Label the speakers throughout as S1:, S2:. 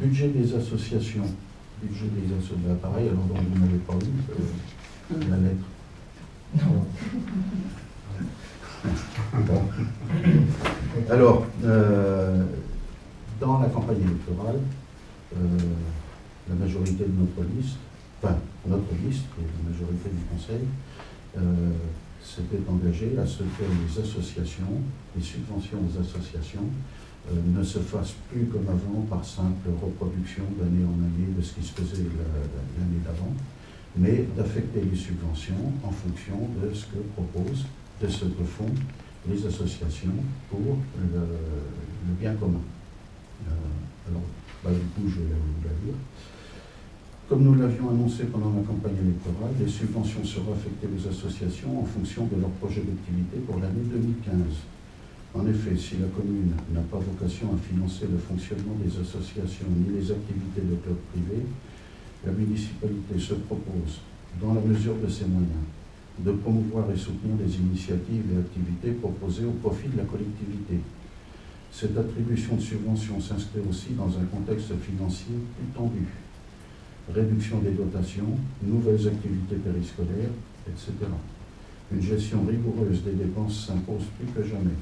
S1: budget des associations. Budget des associations. Pareil, alors donc vous n'avez pas lu la lettre. Non. Bon. Alors, dans la campagne électorale, la majorité de notre liste, enfin notre liste et la majorité du Conseil, s'était engagée à ce que les associations, les subventions aux associations, ne se fassent plus comme avant par simple reproduction d'année en année de ce qui se faisait l'année d'avant, mais d'affecter les subventions en fonction de ce que proposent, de ce que font les associations pour le bien commun. Alors, du coup, je vais vous la lire. Comme nous l'avions annoncé pendant la campagne électorale, les subventions seront affectées aux associations en fonction de leur projet d'activité pour l'année 2015. En effet, si la commune n'a pas vocation à financer le fonctionnement des associations ni les activités de clubs privés, la municipalité se propose, dans la mesure de ses moyens, de promouvoir et soutenir les initiatives et activités proposées au profit de la collectivité. Cette attribution de subventions s'inscrit aussi dans un contexte financier plus tendu. Réduction des dotations, nouvelles activités périscolaires, etc. Une gestion rigoureuse des dépenses s'impose plus que jamais.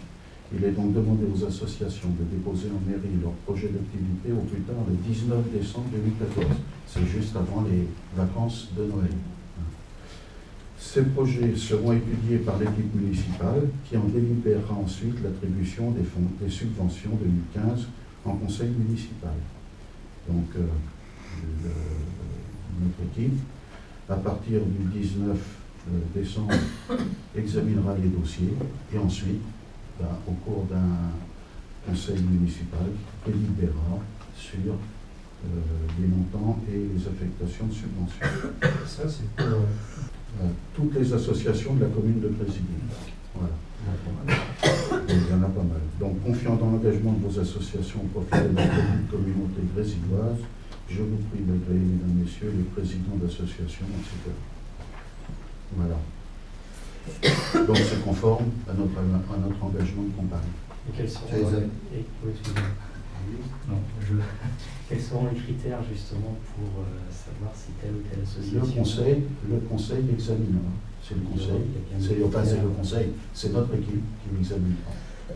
S1: Il est donc demandé aux associations de déposer en mairie leur projet d'activité au plus tard le 19 décembre 2014. C'est juste avant les vacances de Noël. Ces projets seront étudiés par l'équipe municipale qui en délibérera ensuite l'attribution des subventions 2015 en conseil municipal. Donc, notre équipe, à partir du 19 décembre, examinera les dossiers et ensuite, au cours d'un conseil municipal, délibérera sur les montants et les affectations de subventions.
S2: Ça, c'est pour
S1: toutes les associations de la commune de Grésiville. Voilà. Il y en a pas mal. Donc, confiant dans l'engagement de vos associations au profit de la communauté grésilloise, je vous prie d'agréer, mesdames, messieurs, les présidents d'associations, etc. Voilà. Donc, c'est conforme à notre engagement de campagne.
S3: Et quels seront quels seront les critères justement pour savoir si telle ou telle association...
S1: Le conseil examinera. C'est le conseil, c'est notre équipe qui l'examinera.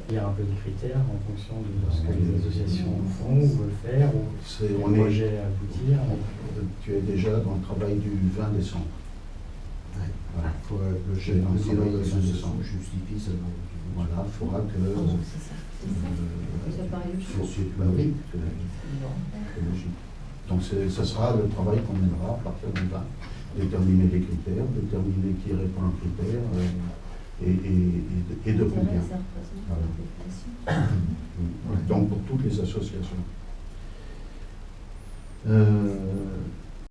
S3: Il y a un peu de critères en fonction de ce que les associations font ou veulent faire, ou le projet à aboutir.
S1: Tu es déjà dans le travail du 20 décembre.
S2: Ouais. Voilà. Il faut que le président de l'association justifie ça.
S1: Voilà, il faudra que... oui, c'est logique. Donc ce sera le travail qu'on mènera à partir du 20. Déterminer les critères, déterminer qui répond aux critères et de combien. Voilà. Donc pour toutes les associations.